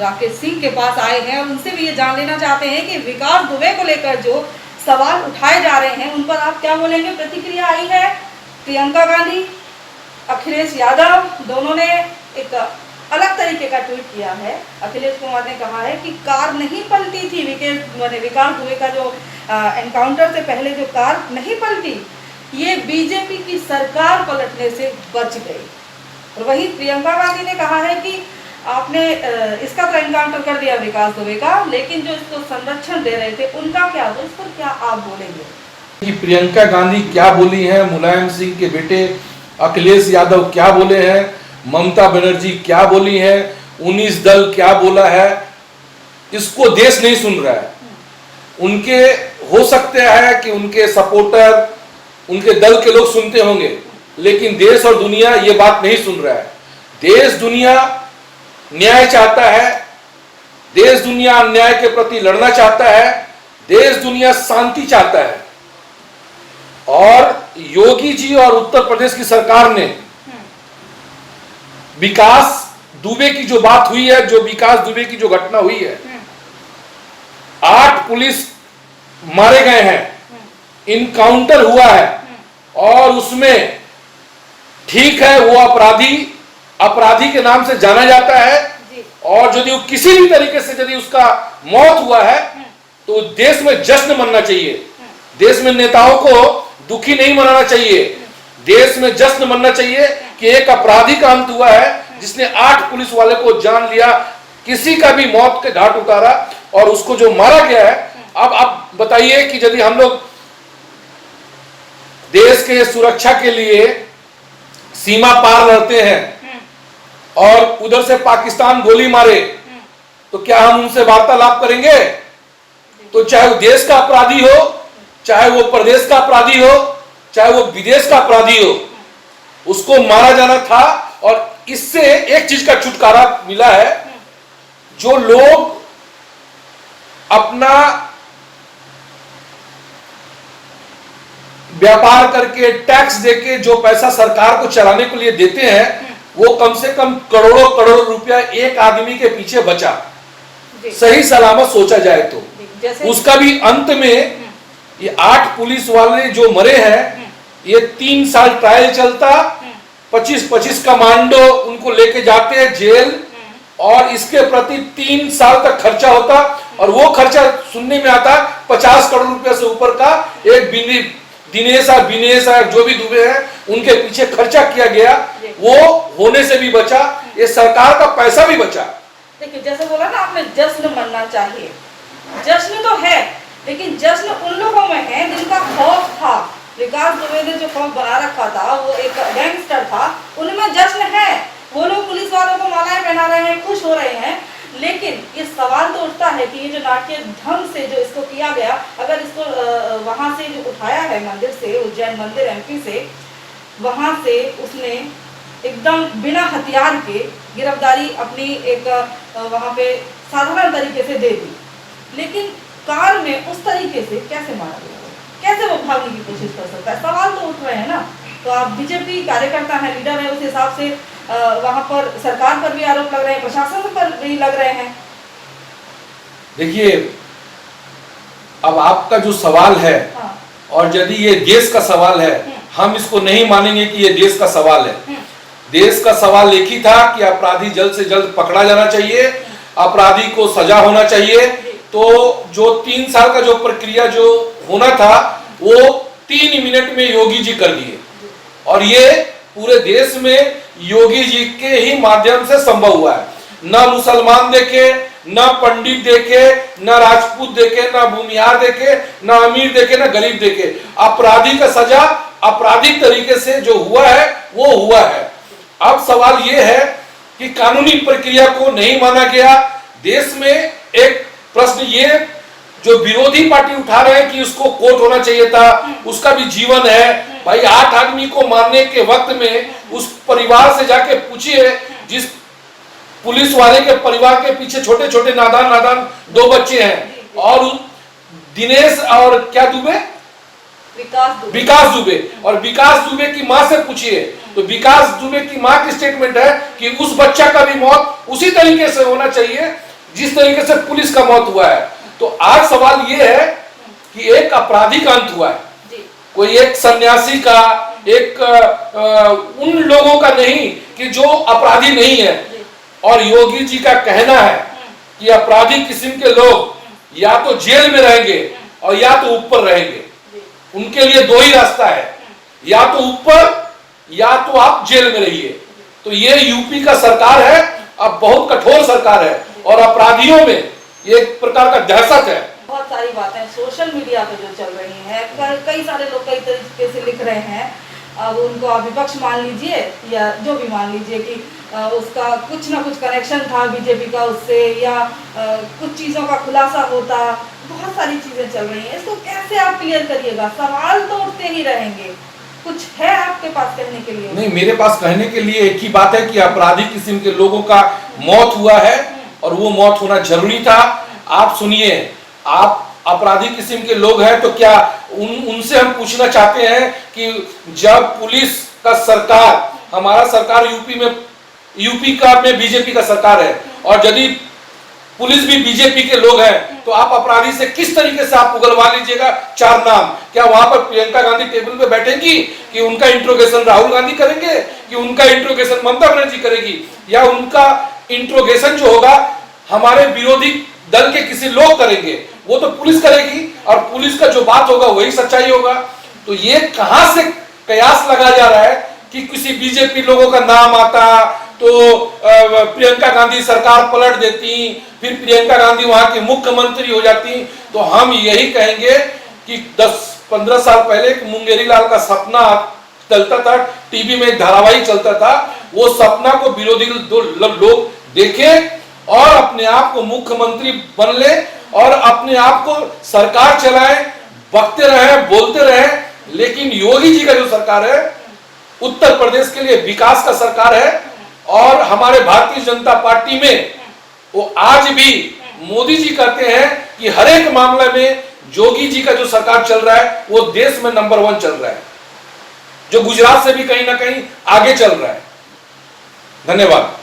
राकेश सिंह के पास आए हैं और उनसे भी ये जान लेना चाहते हैं कि विकास दुबे को लेकर जो सवाल उठाए जा रहे हैं उन पर आप क्या बोलेंगे। प्रतिक्रिया आई है, प्रियंका गांधी, अखिलेश यादव दोनों ने एक अलग तरीके का ट्वीट किया है। अखिलेश कुमार ने कहा है कि कार नहीं पलटी थी, विकास दुबे का जो एनकाउंटर से पहले जो कार नहीं पलटी, ये बीजेपी की सरकार पलटने से बच गई। और वहीं प्रियंका गांधी ने कहा है कि आपने इसका तो एनकाउंटर कर दिया विकास दुबे का, लेकिन जो इसको संरक्षण दे रहे थे उनका क्या, तो इस पर क्या आप बोलेंगे कि प्रियंका गांधी क्या बोली है, मुलायम सिंह के बेटे अखिलेश यादव क्या बोले हैं, ममता बनर्जी क्या बोली है, 19 दल क्या बोला है, इसको देश नहीं सुन रहा है। उनके हो सकते हैं कि उनके सपोर्टर, उनके दल के लोग सुनते होंगे, लेकिन देश और दुनिया ये बात नहीं सुन रहा है। देश दुनिया न्याय चाहता है, देश दुनिया अन्याय के प्रति लड़ना चाहता है, देश दुनिया शांति चाहता है। और योगी जी और उत्तर प्रदेश की सरकार ने विकास दुबे की जो बात हुई है, जो विकास दुबे की जो घटना हुई है, 8 पुलिस मारे गए हैं, इनकाउंटर हुआ है, और उसमें ठीक है वो अपराधी के नाम से जाना जाता है, और यदि वो किसी भी तरीके से यदि उसका मौत हुआ है तो देश में जश्न मनना चाहिए। देश में नेताओं को दुखी नहीं मनाना चाहिए, देश में जश्न मनना चाहिए कि एक अपराधी का अंत हुआ है जिसने 8 पुलिस वाले को जान लिया, किसी का भी मौत के घाट उतारा, और उसको जो मारा गया है। अब आप बताइए कि यदि हम लोग देश के सुरक्षा के लिए सीमा पार लड़ते हैं और उधर से पाकिस्तान गोली मारे, तो क्या हम उनसे वार्तालाप करेंगे? तो चाहे वो देश का अपराधी हो, चाहे वो प्रदेश का अपराधी हो, चाहे वो विदेश का अपराधी हो, उसको मारा जाना था। और इससे एक चीज का छुटकारा मिला है, जो लोग अपना व्यापार करके टैक्स देके जो पैसा सरकार को चलाने के लिए देते हैं, वो कम से कम करोड़ों करोड़ रुपया एक आदमी के पीछे बचा, सही सलामत सोचा जाए तो। उसका भी अंत में ये 8 पुलिस वाले जो मरे हैं, ये 3 साल ट्रायल चलता, 25-25 कमांडो उनको लेके जाते हैं जेल, और इसके प्रति 3 साल तक खर्चा होता, और वो खर्चा सुनने में आता 50 करोड़ रुपया से ऊपर का। एक दिनेश जो भी दुबे हैं उनके पीछे खर्चा किया गया, वो होने से भी बचा, ये सरकार का पैसा भी बचा। देखिए, जैसे बोला ना आपने, जश्न मनना चाहिए। जश्न तो है, लेकिन जश्न उन लोगों में है जिनका खौफ था। विकास दुबे ने जो खौफ बना रखा था, वो एक गैंगस्टर था, उनमें जश्न है। वो लोग पुलिस वालों को मालाएं पहना रहे हैं, खुश हो रहे हैं, लेकिन ये सवाल तो उठता है कि ये जो नाट्य ढंग से जो इसको किया गया, अगर इसको वहां से जो उठाया है मंदिर से, उज्जैन मंदिर एमपी से, वहां से उसने एकदम बिना हथियार के गिरफ्तारी अपनी एक वहां पे साधारण तरीके से दे दी, लेकिन कार में उस तरीके से कैसे मारा गया, कैसे वो भागने की कोशिश कर सकता है? सवाल तो उठ रहे हैं ना। तो आप बीजेपी कार्यकर्ता हैं, लीडर है, उस हिसाब से वहां पर सरकार पर भी आरोप लग रहे हैं, प्रशासन पर भी लग रहे हैं। देखिए, अब आपका जो सवाल है, और यदि ये देश का सवाल है, हम इसको नहीं मानेंगे कि ये देश का सवाल है। देश का सवाल एक ही था कि अपराधी जल्द से जल्द पकड़ा जाना चाहिए, अपराधी को सजा होना चाहिए। तो जो 3 साल का जो प्रक्रिया जो होना था, वो 3 मिनट में योगी जी कर दिए, और ये पूरे देश में योगी जी के ही माध्यम से संभव हुआ है। न मुसलमान देखे, न पंडित देखे, न राजपूत देखे, न भूमिहार देखे, न अमीर देखे, न गरीब देखे। अपराधी का सजा आपराधिक तरीके से जो हुआ है वो हुआ है। अब सवाल ये है कि कानूनी प्रक्रिया को नहीं माना गया। देश में एक प्रश्न ये जो विरोधी पार्टी उठा रहे हैं कि उसको कोर्ट होना चाहिए था, उसका भी जीवन है। भाई 8 आदमी को मारने के वक्त में उस परिवार से जाके पूछिए, जिस पुलिस वाले के परिवार के पीछे छोटे छोटे नादान 2 बच्चे हैं, और दिनेश और क्या दुबे, विकास दुबे, और विकास दुबे की मां से पूछिए, तो विकास दुबे की मां की स्टेटमेंट है कि उस बच्चा का भी मौत उसी तरीके से होना चाहिए जिस तरीके से पुलिस का मौत हुआ है, तो आज सवाल ये है कि एक अपराधी का अंत हुआ है, कोई एक सन्यासी का, एक उन लोगों का नहीं कि जो अपराधी नहीं है। और योगी जी का कहना है कि अपराधी किस्म के लोग या तो जेल में रहेंगे और या तो ऊपर रहेंगे। उनके लिए दो ही रास्ता है, या तो ऊपर या तो आप जेल में रहिए। तो ये यूपी का सरकार है, अब बहुत कठोर सरकार है और अपराधियों में एक प्रकार का दहशत है। बहुत सारी बातें सोशल मीडिया पे जो चल रही हैं, कई सारे लोग कई तरीके से लिख रहे हैं। अब उनको आप विपक्ष मान लीजिए या जो भी मान लीजिए कि उसका कुछ ना कुछ कनेक्शन था बीजेपी का उससे, या कुछ चीज़ों का खुलासा होता। बहुत सारी चीज़ें चल रही हैं, इसको कैसे आप क्लियर करिएगा? सवाल तो उठते ही रहेंगे। कुछ है आपके पास कहने के लिए? नहीं, मेरे पास कहने के लिए एक ही बात है कि अपराधी किस्म के लोगों का मौत हुआ है और वो मौत होना जरूरी था। आप सुनिए, आप अपराधी किस्म के लोग हैं तो क्या उनसे हम पूछना चाहते हैं कि जब पुलिस का सरकार, हमारा सरकार यूपी का में बीजेपी का सरकार है, और यदि पुलिस भी बीजेपी के लोग हैं, तो आप अपराधी से किस तरीके से आप उगलवा लीजिएगा चार नाम? क्या वहां पर प्रियंका गांधी टेबल पे बैठेंगी कि उनका इंट्रोगेशन राहुल गांधी करेंगे, कि उनका इंट्रोगेशन ममता बनर्जी करेगी, या उनका इंट्रोगेशन जो होगा हमारे विरोधी दल के किसी लोग करेंगे? वो तो पुलिस करेगी और पुलिस का जो बात होगा वही सच्चाई होगा। तो ये कहां से कयास लगाया जा रहा है कि किसी बीजेपी लोगों का नाम आता तो प्रियंका गांधी सरकार पलट देती, फिर प्रियंका गांधी वहां की मुख्यमंत्री हो जाती। तो हम यही कहेंगे कि 10-15 साल पहले मुंगेरी लाल का सपना चलता था, टीवी में एक धारावाहिक चलता था, वो सपना को विरोधी लोग देखें और अपने आप को मुख्यमंत्री बन ले और अपने आप को सरकार चलाए, बकते रहे, बोलते रहे। लेकिन योगी जी का जो सरकार है, उत्तर प्रदेश के लिए विकास का सरकार है, और हमारे भारतीय जनता पार्टी में वो आज भी मोदी जी कहते हैं कि हर एक मामले में योगी जी का जो सरकार चल रहा है वो देश में नंबर 1 चल रहा है, जो गुजरात से भी कहीं ना कहीं आगे चल रहा है। धन्यवाद।